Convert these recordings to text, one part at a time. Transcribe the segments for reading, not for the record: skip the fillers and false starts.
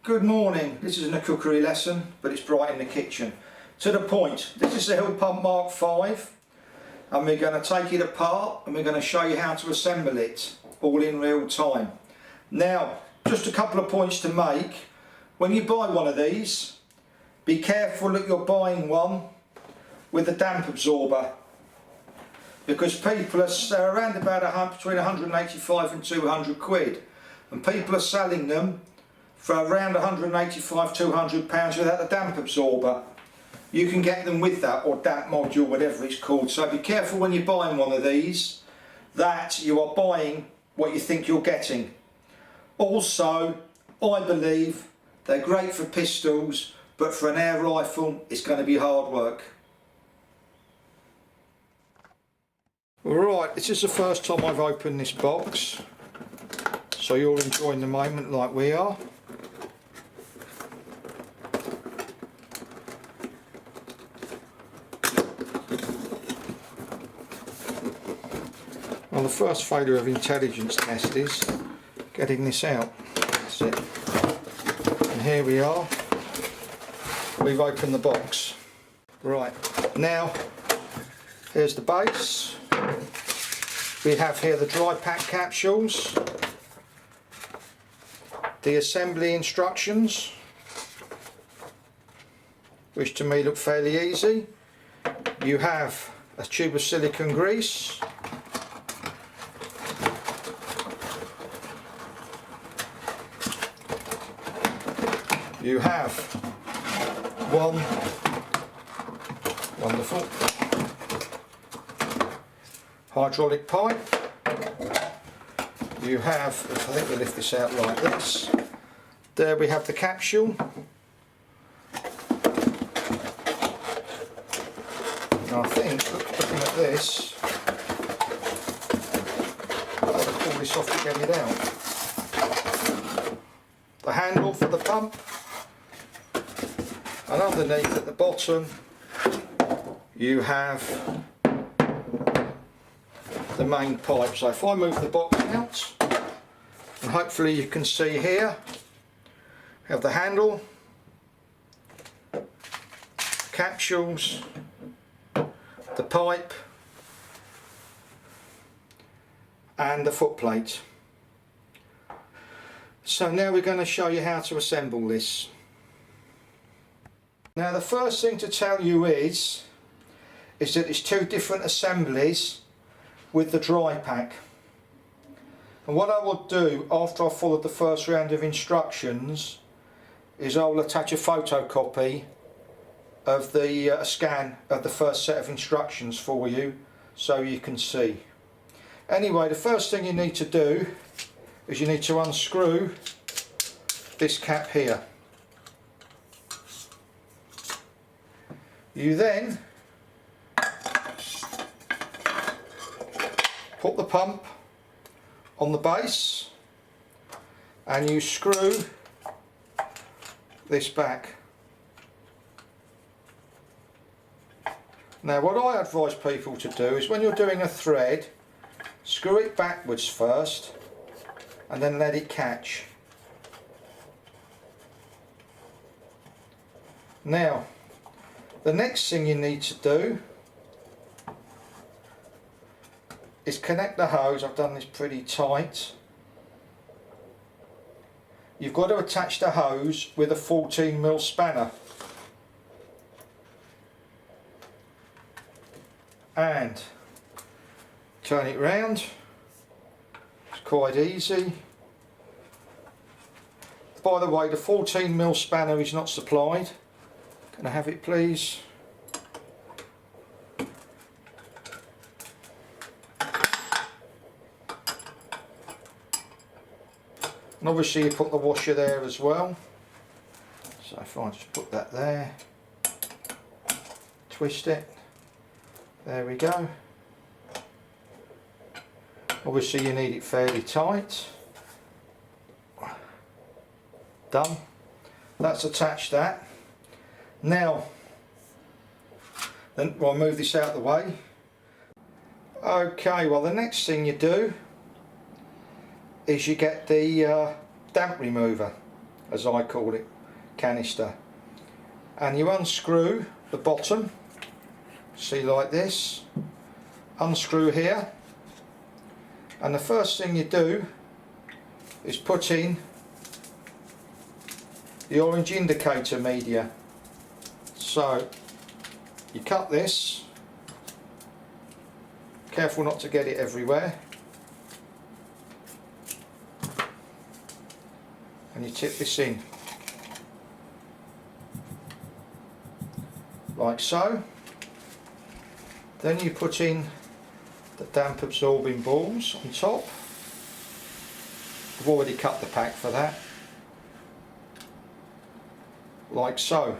Good morning. This isn't a cookery lesson, but it's bright in the kitchen. To the point, this is the Hill Pump Mark V, and we're going to take it apart and we're going to show you how to assemble it, all in real time. Now, just a couple of points to make. When you buy one of these, be careful that you're buying one with a damp absorber, because people are around about between 185 and 200 quid, and people are selling them for around 185, 200 pounds without a damp absorber. You can get them with that, or damp module, whatever it's called. So be careful when you're buying one of these that you are buying what you think you're getting. Also, I believe they're great for pistols, but for an air rifle it's going to be hard work. Right, this is the first time I've opened this box, so you're enjoying the moment like we are. Well, the first failure of intelligence test is getting this out. That's it. And here we are. We've opened the box. Right, now here's the base. We have here the dry pack capsules, the assembly instructions, which to me look fairly easy. You have a tube of silicone grease, you have one wonderful hydraulic pipe. You have, I think we lift this out like this. There we have the capsule. And I think, looking at this, I've got to pull this off to get it out. The handle for the pump. And underneath at the bottom you have the main pipe. So if I move the box out, and hopefully you can see here, we have the handle, capsules, the pipe and the foot plate. So now we're going to show you how to assemble this. Now the first thing to tell you is that it's two different assemblies with the dry pack. And what I will do after I've followed the first round of instructions is I will attach a photocopy of the scan of the first set of instructions for you so you can see. Anyway, the first thing you need to do is you need to unscrew this cap here. You then put the pump on the base and you screw this back. Now what I advise people to do is when you're doing a thread, screw it backwards first and then let it catch. Now the next thing you need to do is connect the hose. I've done this pretty tight. You've got to attach the hose with a 14mm spanner. And turn it round. It's quite easy. By the way, the 14mm spanner is not supplied. Can I have it please? And obviously you put the washer there as well. So if I just put that there, twist it, there we go. Obviously you need it fairly tight. Done. That's attached that. Now, then we'll move this out of the way. Okay, well the next thing you do is you get the damp remover. as I call it, canister, and you unscrew the bottom, see, like this, unscrew here, and the first thing you do is put in the orange indicator media. So you cut this, careful not to get it everywhere, and you tip this in like so. Then you put in the damp absorbing balls on top. I've already cut the pack for that, like so.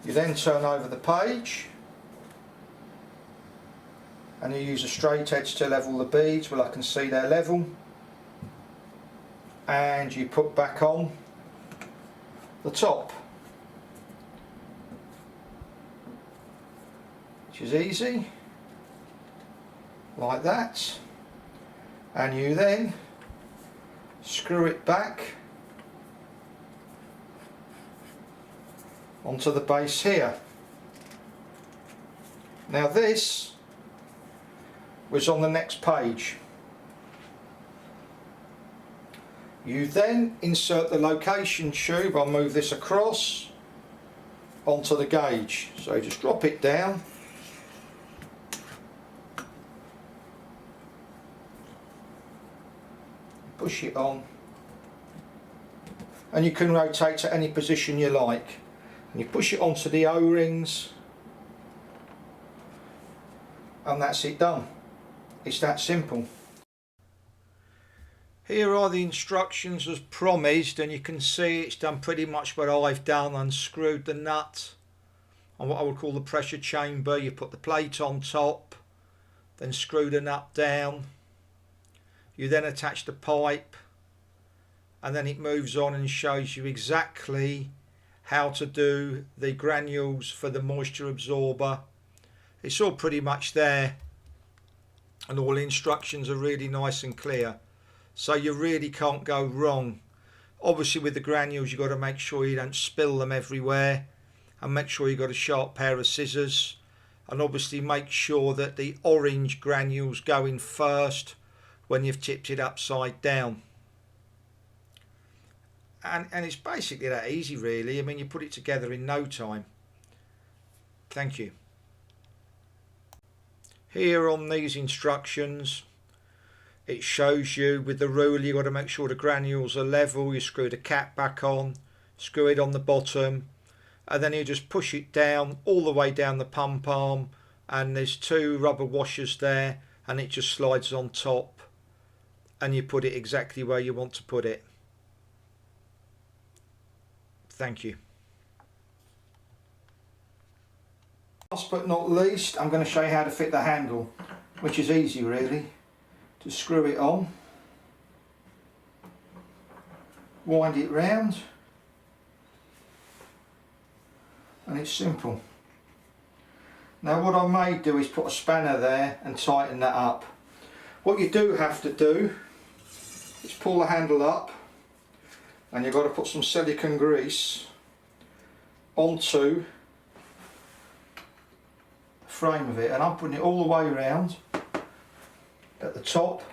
You then turn over the page and you use a straight edge to level the beads. Well, I can see they're level, and you put back on the top, which is easy, like that, and you then screw it back onto the base here. Now this was on the next page. You then insert the location tube, I'll move this across, onto the gauge. So you just drop it down, push it on, and you can rotate to any position you like. And you push it onto the O-rings, and that's it done. It's that simple. Here are the instructions as promised, and you can see it's done pretty much what I've done. Unscrewed the nut on what I would call the pressure chamber. You put the plate on top, then screw the nut down. You then attach the pipe, and then it moves on and shows you exactly how to do the granules for the moisture absorber. It's all pretty much there, and all the instructions are really nice and clear, so you really can't go wrong. Obviously with the granules you've got to make sure you don't spill them everywhere, and make sure you've got a sharp pair of scissors, and obviously make sure that the orange granules go in first when you've tipped it upside down. And it's basically that easy, really. I mean, you put it together in no time. Thank you. Here on these instructions, it shows you with the ruler you've got to make sure the granules are level. You screw the cap back on, screw it on the bottom, and then you just push it down all the way down the pump arm, and there's two rubber washers there, and it just slides on top, and you put it exactly where you want to put it. Thank you. Last but not least, I'm going to show you how to fit the handle, which is easy really. Just screw it on, wind it round, and it's simple. Now what I may do is put a spanner there and tighten that up. What you do have to do is pull the handle up, and you've got to put some silicone grease onto the frame of it, and I'm putting it all the way around at the top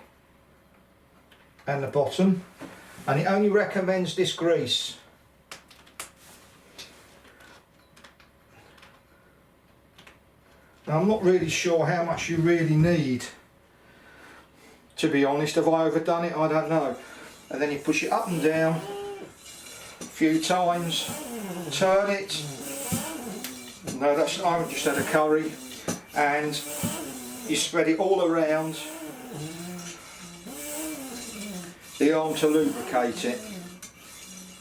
and the bottom, and it only recommends this grease. Now I'm not really sure how much you really need, to be honest. Have I overdone it? I don't know. And then you push it up and down a few times, turn it. No, that's, I just had a curry, and you spread it all around the arm to lubricate it.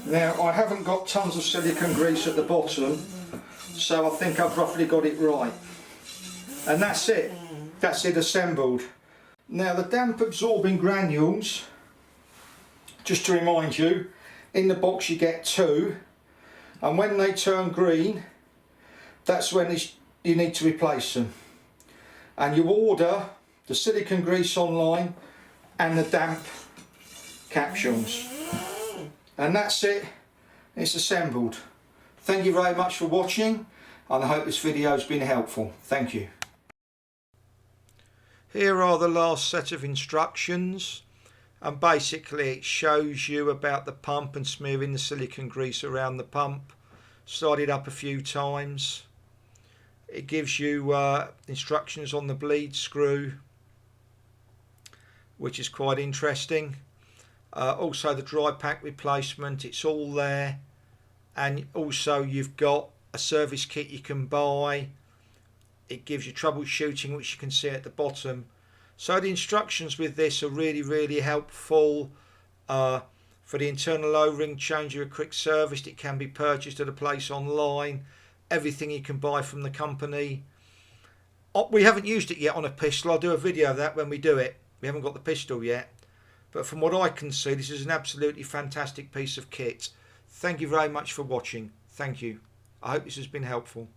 Now I haven't got tons of silicone grease at the bottom, so I think I've roughly got it right. And that's it assembled. Now the damp absorbing granules, just to remind you, in the box you get 2, and when they turn green, that's when you need to replace them. And you order the silicone grease online and the damp captions. And that's it, it's assembled. Thank you very much for watching, and I hope this video has been helpful. Thank you. Here are the last set of instructions, and basically it shows you about the pump and smearing the silicone grease around the pump. Slide it up a few times. It gives you instructions on the bleed screw, which is quite interesting. Also the dry pack replacement, it's all there. And also you've got a service kit you can buy. It gives you troubleshooting, which you can see at the bottom. So the instructions with this are really helpful. For the internal O-ring change or a quick service, it can be purchased at a place online. Everything you can buy from the company. We haven't used it yet on a pistol. I'll do a video of that when we do it. We haven't got the pistol yet. But from what I can see, this is an absolutely fantastic piece of kit. Thank you very much for watching. Thank you. I hope this has been helpful.